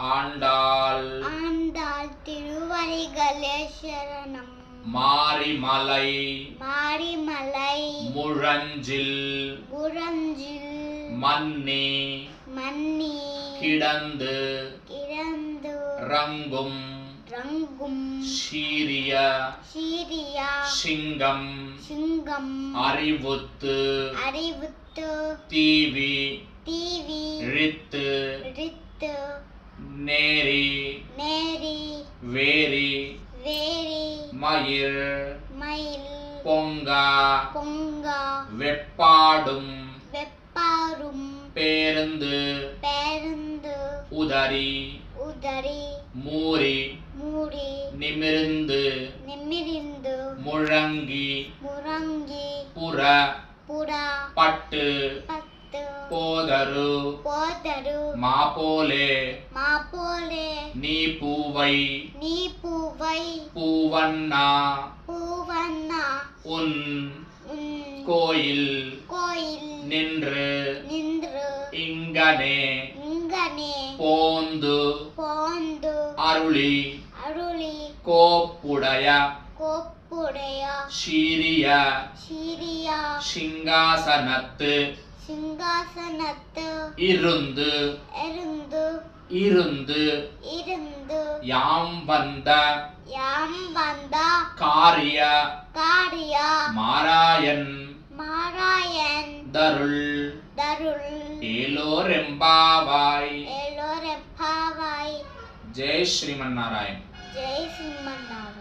ஆண்டாள் ஆண்டாள் திருவடிகளே சரணம். மாரிமலை மாரிமலை முழஞ்சில் முழஞ்சில் மன்னி மன்னி கிடந்து கிடந்து ரங்கும் ரங்கும் சீரிய சீரியா சிங்கம் சிங்கம் அறிவுத்து அறிவுத்து தீவி தீவி ரித்து ரித்து நேரி நேரி வேரி வேரி மயிர் மயில் பொங்கா பொங்கா வெப்பாடும் வெப்பாரும் பேருந்து பேருந்து உதறி உதறி மூரி மூடி நிமிர்ந்து நிமிர்ந்து முழங்கி முழங்கி புற புறா பட்டு பத்து போதரு போதரு மாபோலே மாப்போலே நீ பூவை நீ பூவை பூவண்ணா பூவண்ணா உன் உன் கோயில் கோயில் நின்று நின்று இங்கனே இங்கனே போந்து போந்து அருளி அருளி கோப்புடைய கோப்புடைய சீரிய சீரியா சிங்காசனத்து சிங்காசனத்து இருந்து இருந்து இருந்து இருந்து யாம் வந்த யாம் வந்த காரிய காரியா மாராயன் மாராயன் தருள் தருள் ஏலோரெம்பாவாய் எல்லோரெப்பாவாய். ஜெய் ஸ்ரீமன்னாராயண். ஜெய் ஸ்ரீமன்னாராயண்.